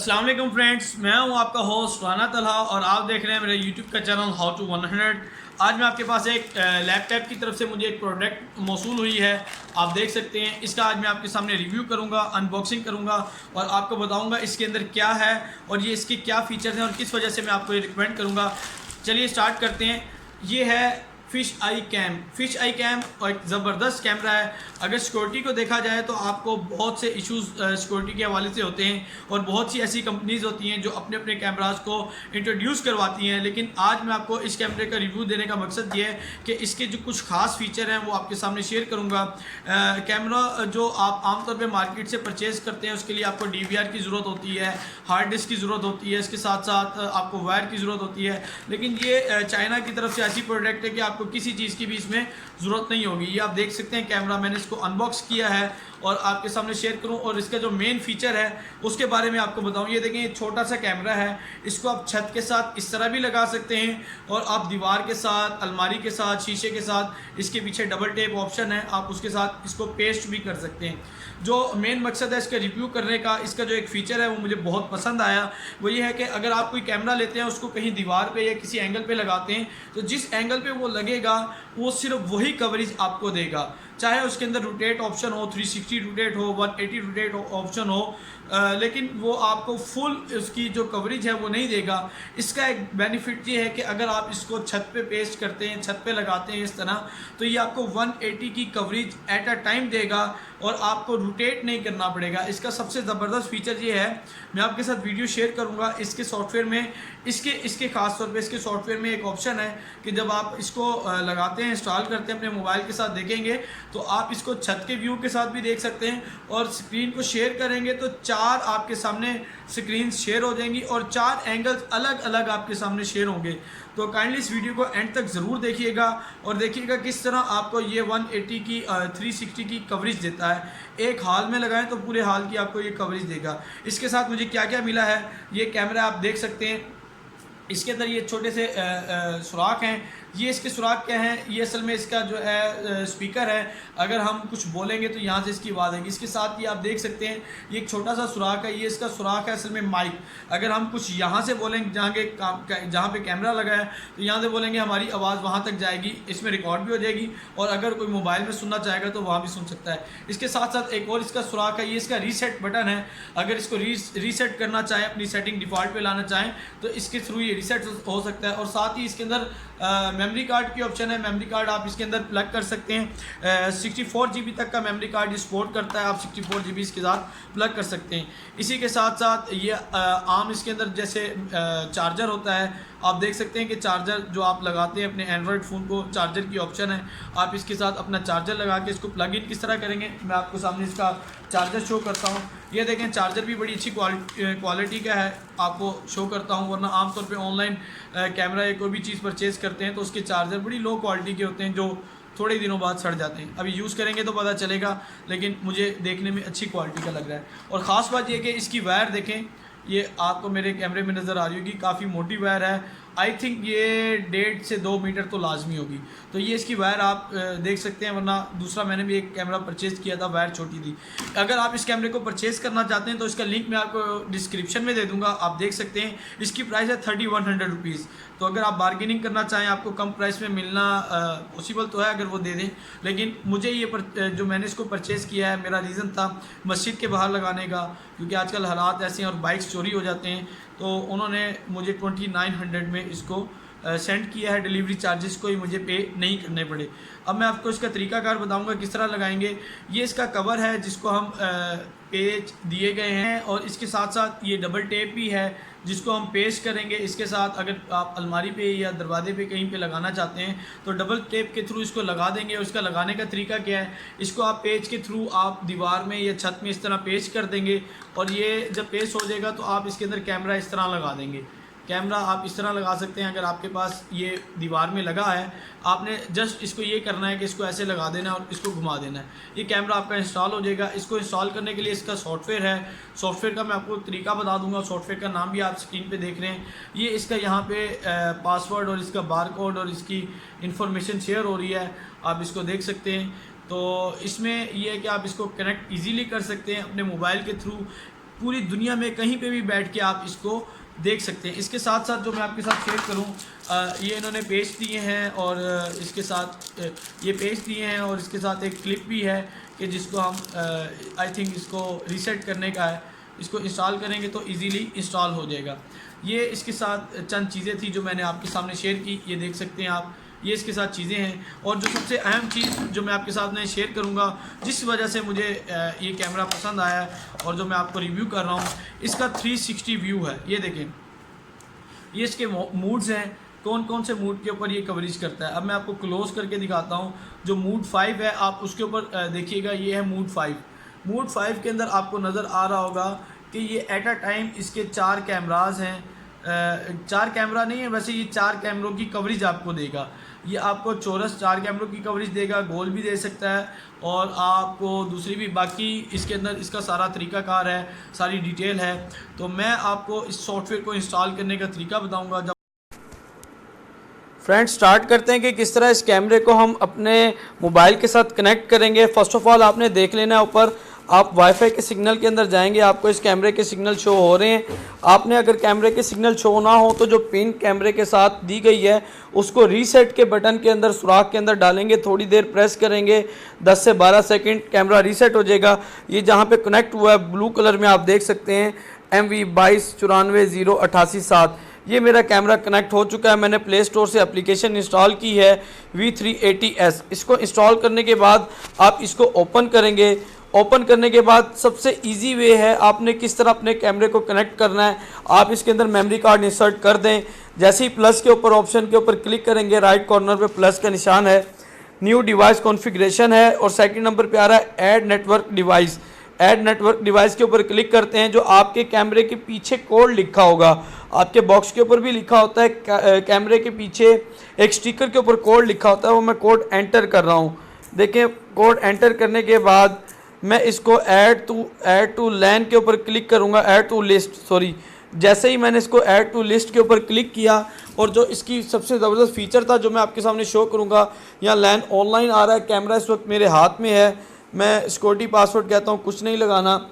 अस्सलाम वालेकुम फ्रेंड्स, मैं हूं आपका होस्ट राना तलहा और आप देख रहे हैं मेरे यूट्यूब का चैनल हाउ टू 100। आज मैं आपके पास एक लैपटॉप की तरफ से मुझे एक प्रोडक्ट मौसूल हुई है। आप देख सकते हैं, इसका आज मैं आपके सामने रिव्यू करूंगा, अनबॉक्सिंग करूंगा और आपको बताऊंगा इसके अंदर क्या है और ये इसके क्या फ़ीचर्स हैं और किस वजह से मैं आपको ये रिकमेंड करूंगा। चलिए स्टार्ट करते हैं। ये है fish I came. Fish I came एक ज़बरदस्त कैमरा है। अगर सिक्योरिटी को देखा जाए तो आपको बहुत से इश्यूज़ सिक्योरिटी के हवाले से होते हैं और बहुत सी ऐसी कंपनीज़ होती हैं जो अपने अपने कैमराज को इंट्रोड्यूस करवाती हैं, लेकिन आज मैं आपको इस कैमरे का रिव्यू देने का मकसद ये है कि इसके जो कुछ ख़ास फ़ीचर हैं वो आपके सामने शेयर करूँगा। कैमरा जो आप आमतौर पर मार्केट से परचेज़ करते हैं उसके लिए आपको DVR की ज़रूरत होती है, हार्ड डिस्क की ज़रूरत होती है, इसके साथ साथ आपको वायर की ज़रूरत होती है। लेकिन ये चाइना की तरफ से ऐसी प्रोडक्ट है कि आपको किसी चीज़ की भी इसमें ज़रूरत नहीं होगी। ये आप देख सकते हैं कैमरा, मैंने इसको अनबॉक्स किया है और आपके सामने शेयर करूं और इसका जो मेन फीचर है उसके बारे में आपको बताऊं। ये देखें, ये छोटा सा कैमरा है, इसको आप छत के साथ इस तरह भी लगा सकते हैं और आप दीवार के साथ, अलमारी के साथ, शीशे के साथ, इसके पीछे डबल टेप ऑप्शन है, आप उसके साथ इसको पेस्ट भी कर सकते हैं। जो मेन मकसद है इसका रिव्यू करने का, इसका जो एक फ़ीचर है वो मुझे बहुत पसंद आया, वो ये है कि अगर आप कोई कैमरा लेते हैं उसको कहीं दीवार पे या किसी एंगल पे लगाते हैं तो जिस एंगल पे वो लगेगा वो सिर्फ वही कवरेज आपको देगा, चाहे उसके अंदर रोटेट ऑप्शन हो, 360 रोटेट हो, 180 रोटेट ऑप्शन हो, लेकिन वो आपको फुल उसकी जो कवरेज है वो नहीं देगा। इसका एक बेनिफिट ये है कि अगर आप इसको छत पे पेस्ट करते हैं, छत पे लगाते हैं इस तरह, तो ये आपको 180 की कवरेज एट अ टाइम देगा और आपको रोटेट नहीं करना पड़ेगा। इसका सबसे ज़बरदस्त फीचर ये है, मैं आपके साथ वीडियो शेयर करूँगा इसके सॉफ्टवेयर में। इसके ख़ास तौर पे इसके सॉफ्टवेयर में एक ऑप्शन है कि जब आप इसको लगाते हैं, इंस्टॉल करते हैं अपने मोबाइल के साथ देखेंगे तो आप इसको छत के व्यू के साथ भी देख सकते हैं और स्क्रीन को शेयर करेंगे तो 4 आपके सामने स्क्रीन शेयर हो जाएंगी और 4 एंगल्स अलग अलग आपके सामने शेयर होंगे। तो काइंडली इस वीडियो को एंड तक ज़रूर देखिएगा और देखिएगा किस तरह आपको ये 180 की 360 की कवरेज देता है। एक हाल में लगाएं तो पूरे हाल की आपको ये कवरेज देगा। इसके साथ मुझे क्या क्या मिला है, ये कैमरा आप देख सकते हैं। इसके अंदर ये छोटे से सुराख हैं। ये इसके सुराख क्या हैं, ये असल में इसका जो है स्पीकर है। अगर हम कुछ बोलेंगे तो यहाँ से इसकी आवाज़ आएगी। इसके साथ ही आप देख सकते हैं ये एक छोटा सा सुराख है, ये इसका सुराख है असल में माइक। अगर हम कुछ यहाँ से बोलेंगे, जहाँ पे कैमरा लगा है, तो यहाँ से बोलेंगे हमारी आवाज़ वहाँ तक जाएगी, इसमें रिकॉर्ड भी हो जाएगी और अगर कोई मोबाइल में सुनना चाहेगा तो वहाँ भी सुन सकता है। इसके साथ साथ एक और इसका सुराख है, ये इसका रीसेट बटन है। अगर इसको रीसेट करना चाहें, अपनी सेटिंग डिफ़ॉल्ट पे लाना चाहें तो इसके थ्रू ये रीसेट हो सकता है। और साथ ही इसके अंदर मेमोरी कार्ड की ऑप्शन है। मेमोरी कार्ड आप इसके अंदर प्लग कर सकते हैं। 64 GB तक का मेमोरी कार्ड सपोर्ट करता है, आप 64 GB इसके साथ प्लग कर सकते हैं। इसी के साथ साथ ये आम इसके अंदर जैसे चार्जर होता है, आप देख सकते हैं कि चार्जर जो आप लगाते हैं अपने एंड्रॉयड फ़ोन को, चार्जर की ऑप्शन है। आप इसके साथ अपना चार्जर लगा के इसको प्लग इन किस तरह करेंगे, मैं आपको सामने इसका चार्जर शो करता हूँ। ये देखें, चार्जर भी बड़ी अच्छी क्वालिटी का है, आपको शो करता हूँ। वरना आमतौर पे ऑनलाइन कैमरा या कोई भी चीज़ परचेज़ करते हैं तो उसके चार्जर बड़ी लो क्वालिटी के होते हैं जो थोड़े दिनों बाद सड़ जाते हैं। अभी यूज़ करेंगे तो पता चलेगा, लेकिन मुझे देखने में अच्छी क्वालिटी का लग रहा है। और ख़ास बात यह कि इसकी वायर देखें, ये आपको मेरे कैमरे में नज़र आ रही होगी, काफ़ी मोटी वायर है। आई थिंक ये 1.5 से 2 मीटर तो लाजमी होगी। तो ये इसकी वायर आप देख सकते हैं। वरना दूसरा मैंने भी एक कैमरा परचेज़ किया था, वायर छोटी थी। अगर आप इस कैमरे को परचेज़ करना चाहते हैं तो इसका लिंक मैं आपको डिस्क्रिप्शन में दे दूंगा, आप देख सकते हैं। इसकी प्राइस है 3100 रुपीज़। तो अगर आप बार्गेनिंग करना चाहें, आपको कम प्राइस में मिलना पॉसिबल तो है अगर वो दे दें। लेकिन मुझे ये जो मैंने इसको परचेज़ किया है, मेरा रीज़न था मस्जिद के बाहर लगाने का, क्योंकि आजकल हालात ऐसे हैं और बाइक्स चोरी हो जाते हैं। तो उन्होंने मुझे 2900 में इसको सेंड किया है। डिलीवरी चार्जेस कोई मुझे पे नहीं करने पड़े। अब मैं आपको इसका तरीकाकार बताऊंगा किस तरह लगाएंगे। ये इसका कवर है जिसको हम पेज दिए गए हैं और इसके साथ साथ ये डबल टेप भी है जिसको हम पेस्ट करेंगे। इसके साथ अगर आप अलमारी पे या दरवाजे पे कहीं पे लगाना चाहते हैं तो डबल टेप के थ्रू इसको लगा देंगे। और इसका लगाने का तरीका क्या है, इसको आप पेज के थ्रू आप दीवार में या छत में इस तरह पेस्ट कर देंगे और ये जब पेस्ट हो जाएगा तो आप इसके अंदर कैमरा इस तरह लगा देंगे। कैमरा आप इस तरह लगा सकते हैं। अगर आपके पास ये दीवार में लगा है, आपने जस्ट इसको ये करना है कि इसको ऐसे लगा देना है और इसको घुमा देना है, ये कैमरा आपका इंस्टॉल हो जाएगा। इसको इंस्टॉल करने के लिए इसका सॉफ्टवेयर है, सॉफ्टवेयर का मैं आपको तरीका बता दूंगा। सॉफ्टवेयर का नाम भी आप स्क्रीन पे देख रहे हैं। ये इसका यहाँ पे पासवर्ड और इसका बारकोड और इसकी इंफॉर्मेशन शेयर हो रही है, आप इसको देख सकते हैं। तो इसमें यह है कि आप इसको कनेक्ट ईजीली कर सकते हैं अपने मोबाइल के थ्रू। पूरी दुनिया में कहीं पे भी बैठ के आप इसको देख सकते हैं। इसके साथ साथ जो मैं आपके साथ शेयर करूं, ये इन्होंने पेज दिए हैं और इसके साथ ये पेज दिए हैं और इसके साथ एक क्लिप भी है कि जिसको हम आई थिंक इसको रीसेट करने का है। इसको इंस्टॉल करेंगे तो इजीली इंस्टॉल हो जाएगा। ये इसके साथ चंद चीज़ें थी जो मैंने आपके सामने शेयर की, ये देख सकते हैं आप, ये इसके साथ चीज़ें हैं। और जो सबसे अहम चीज़ जो मैं आपके साथ में शेयर करूंगा, जिस वजह से मुझे ये कैमरा पसंद आया और जो मैं आपको रिव्यू कर रहा हूँ, इसका 360 व्यू है। ये देखें, ये इसके मूड्स हैं, कौन कौन से मूड के ऊपर ये कवरेज करता है। अब मैं आपको क्लोज करके दिखाता हूँ। जो मूड 5 है, आप उसके ऊपर देखिएगा, ये है मूड 5। मूड 5 के अंदर आपको नज़र आ रहा होगा कि ये एट अ टाइम इसके 4 कैमराज हैं। 4 कैमरा नहीं है वैसे, ये 4 कैमरों की कवरेज आपको देगा। ये आपको चौरस 4 कैमरों की कवरेज देगा, गोल भी दे सकता है और आपको दूसरी भी। बाकी इसके अंदर इसका सारा तरीक़ाकार है, सारी डिटेल है। तो मैं आपको इस सॉफ्टवेयर को इंस्टॉल करने का तरीका बताऊंगा। जब फ्रेंड्स स्टार्ट करते हैं कि किस तरह इस कैमरे को हम अपने मोबाइल के साथ कनेक्ट करेंगे। फ़र्स्ट ऑफ़ ऑल आपने देख लेना है, ऊपर आप वाईफाई के सिग्नल के अंदर जाएंगे, आपको इस कैमरे के सिग्नल शो हो रहे हैं। आपने अगर कैमरे के सिग्नल शो ना हो तो जो पिन कैमरे के साथ दी गई है उसको रीसेट के बटन के अंदर, सुराख के अंदर डालेंगे, थोड़ी देर प्रेस करेंगे, 10 से 12 सेकंड, कैमरा रीसेट हो जाएगा। ये जहाँ पे कनेक्ट हुआ है ब्लू कलर में आप देख सकते हैं, MV 22940887, ये मेरा कैमरा कनेक्ट हो चुका है। मैंने प्ले स्टोर से एप्लीकेशन इंस्टॉल की है V380S। इसको इंस्टॉल करने के बाद आप इसको ओपन करेंगे। ओपन करने के बाद सबसे इजी वे है, आपने किस तरह अपने कैमरे को कनेक्ट करना है। आप इसके अंदर मेमोरी कार्ड इंसर्ट कर दें। जैसे ही प्लस के ऊपर ऑप्शन के ऊपर क्लिक करेंगे, राइट कॉर्नर पे प्लस का निशान है, न्यू डिवाइस कॉन्फ़िगरेशन है और सेकंड नंबर पे आ रहा है add network device. Add network device के ऊपर क्लिक करते हैं। जो आपके कैमरे के पीछे कोड लिखा होगा, आपके बॉक्स के ऊपर भी लिखा होता है, कैमरे के पीछे एक स्टिकर के ऊपर कोड लिखा होता है, वो मैं कोड एंटर कर रहा हूँ। देखें, कोड एंटर करने के बाद मैं इसको ऐड टू लैन के ऊपर क्लिक करूँगा, ऐड टू लिस्ट, सॉरी। जैसे ही मैंने इसको ऐड टू लिस्ट के ऊपर क्लिक किया और जो इसकी सबसे ज़बरदस्त फीचर था जो मैं आपके सामने शो करूँगा, यहाँ लैन ऑनलाइन आ रहा है, कैमरा इस वक्त मेरे हाथ में है, मैं सिक्योरिटी पासवर्ड कहता हूँ, कुछ नहीं लगाना।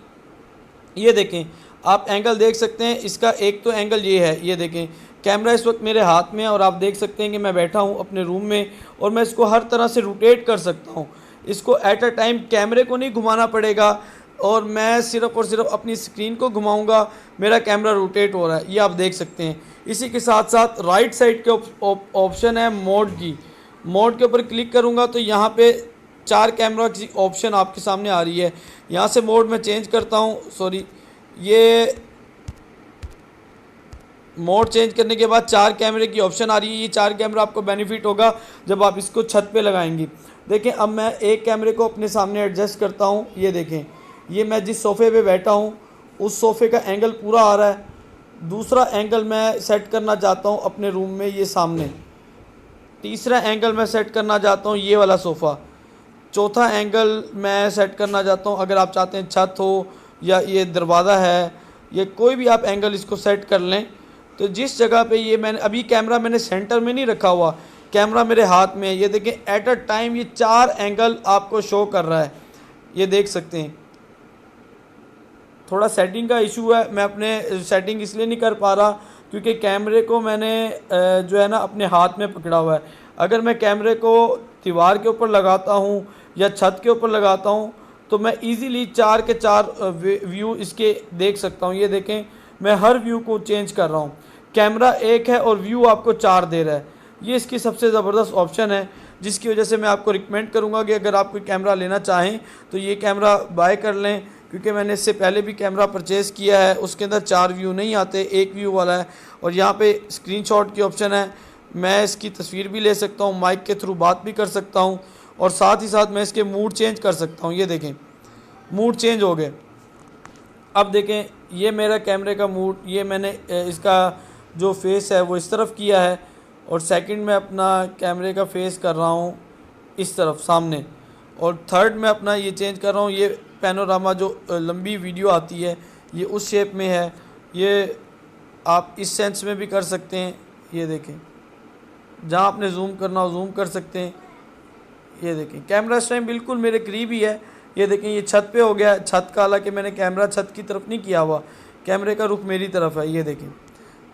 ये देखें, आप एंगल देख सकते हैं इसका। एक तो एंगल ये है, ये देखें, कैमरा इस वक्त मेरे हाथ में है और आप देख सकते हैं कि मैं बैठा हूँ अपने रूम में और मैं इसको हर तरह से रोटेट कर सकता हूँ। इसको एट अ टाइम कैमरे को नहीं घुमाना पड़ेगा और मैं सिर्फ और सिर्फ अपनी स्क्रीन को घुमाऊंगा, मेरा कैमरा रोटेट हो रहा है, ये आप देख सकते हैं। इसी के साथ साथ राइट साइड के ऑप्शन है मोड की, मोड के ऊपर क्लिक करूँगा तो यहाँ पे 4 कैमरा की ऑप्शन आपके सामने आ रही है। यहाँ से मोड में चेंज करता हूँ, सॉरी, ये मोड चेंज करने के बाद 4 कैमरे की ऑप्शन आ रही है। ये 4 कैमरा आपको बेनिफिट होगा जब आप इसको छत पे लगाएंगे। देखें, अब मैं एक कैमरे को अपने सामने एडजस्ट करता हूँ। ये देखें, ये मैं जिस सोफ़े पे बैठा हूँ उस सोफ़े का एंगल पूरा आ रहा है। दूसरा एंगल मैं सेट करना चाहता हूँ अपने रूम में, ये सामने। तीसरा एंगल मैं सेट करना चाहता हूँ ये वाला सोफ़ा। चौथा एंगल मैं सेट करना चाहता हूँ, अगर आप चाहते हैं छत हो या ये दरवाज़ा है, ये कोई भी आप एंगल इसको सेट कर लें। तो जिस जगह पे ये मैंने अभी कैमरा मैंने सेंटर में नहीं रखा हुआ, कैमरा मेरे हाथ में है। ये देखें, एट अ टाइम ये 4 एंगल आपको शो कर रहा है, ये देख सकते हैं। थोड़ा सेटिंग का इशू है, मैं अपने सेटिंग इसलिए नहीं कर पा रहा क्योंकि कैमरे को मैंने जो है ना अपने हाथ में पकड़ा हुआ है। अगर मैं कैमरे को दीवार के ऊपर लगाता हूँ या छत के ऊपर लगाता हूँ तो मैं इजीली 4 के 4 व्यू इसके देख सकता हूँ। ये देखें, मैं हर व्यू को चेंज कर रहा हूँ। कैमरा एक है और व्यू आपको 4 दे रहा है। ये इसकी सबसे ज़बरदस्त ऑप्शन है, जिसकी वजह से मैं आपको रिकमेंड करूँगा कि अगर आप कोई कैमरा लेना चाहें तो ये कैमरा बाय कर लें, क्योंकि मैंने इससे पहले भी कैमरा परचेज़ किया है, उसके अंदर 4 व्यू नहीं आते, 1 व्यू वाला है। और यहाँ पे स्क्रीनशॉट की ऑप्शन है, मैं इसकी तस्वीर भी ले सकता हूँ, माइक के थ्रू बात भी कर सकता हूँ और साथ ही साथ मैं इसके मूड चेंज कर सकता हूँ। ये देखें, मूड चेंज हो गए। अब देखें, ये मेरा कैमरे का मूड, ये मैंने इसका जो फेस है वो इस तरफ किया है और सेकंड में अपना कैमरे का फेस कर रहा हूँ इस तरफ सामने, और थर्ड में अपना ये चेंज कर रहा हूँ। ये पैनोरामा जो लंबी वीडियो आती है ये उस शेप में है, ये आप इस सेंस में भी कर सकते हैं। ये देखें, जहाँ आपने जूम करना हो जूम कर सकते हैं। ये देखें, कैमरा इस टाइम बिल्कुल मेरे करीब ही है, ये देखें ये छत पे हो गया है, छत का, हालांकि मैंने कैमरा छत की तरफ नहीं किया हुआ, कैमरे का रुख मेरी तरफ है, ये देखें।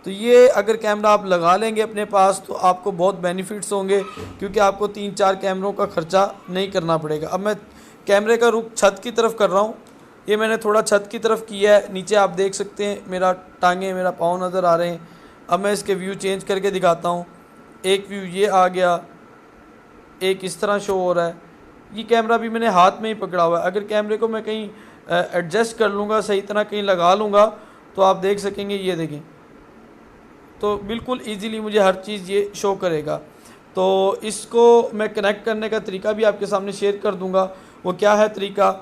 तो ये अगर कैमरा आप लगा लेंगे अपने पास तो आपको बहुत बेनिफिट्स होंगे, क्योंकि आपको 3-4 कैमरों का ख़र्चा नहीं करना पड़ेगा। अब मैं कैमरे का रुख छत की तरफ कर रहा हूँ, ये मैंने थोड़ा छत की तरफ किया है। नीचे आप देख सकते हैं मेरा टांगे, मेरा पाँव नज़र आ रहे हैं। अब मैं इसके व्यू चेंज करके दिखाता हूँ। एक व्यू ये आ गया, एक इस तरह शो हो रहा है। ये कैमरा भी मैंने हाथ में ही पकड़ा हुआ है। अगर कैमरे को मैं कहीं एडजस्ट कर लूँगा, सही तरह कहीं लगा लूँगा, तो आप देख सकेंगे, ये देखें, तो बिल्कुल इजीली मुझे हर चीज़ ये शो करेगा। तो इसको मैं कनेक्ट करने का तरीका भी आपके सामने शेयर कर दूंगा। वो क्या है तरीका,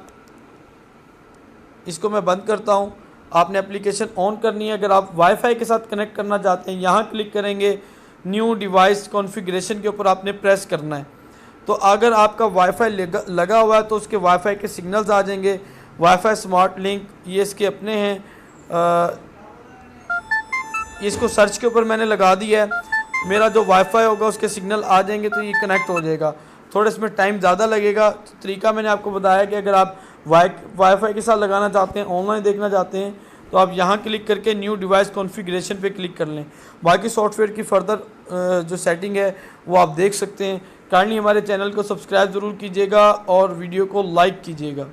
इसको मैं बंद करता हूँ। आपने एप्लीकेशन ऑन करनी है। अगर आप वाईफाई के साथ कनेक्ट करना चाहते हैं, यहाँ क्लिक करेंगे, न्यू डिवाइस कॉन्फ़िगरेशन के ऊपर आपने प्रेस करना है। तो अगर आपका वाईफाई लगा हुआ है तो उसके वाईफाई के सिग्नल्स आ जाएंगे। वाईफाई स्मार्ट लिंक ये इसके अपने हैं, इसको सर्च के ऊपर मैंने लगा दिया है। मेरा जो वाईफाई होगा उसके सिग्नल आ जाएंगे तो ये कनेक्ट हो जाएगा। थोड़ा इसमें टाइम ज़्यादा लगेगा। तो तरीका मैंने आपको बताया कि अगर आप वाईफाई के साथ लगाना चाहते हैं, ऑनलाइन देखना चाहते हैं, तो आप यहाँ क्लिक करके न्यू डिवाइस कॉन्फ़िगरेशन पे क्लिक कर लें। बाकी सॉफ्टवेयर की फ़र्दर जो सेटिंग है वो आप देख सकते हैं। काइंडली हमारे चैनल को सब्सक्राइब ज़रूर कीजिएगा और वीडियो को लाइक कीजिएगा।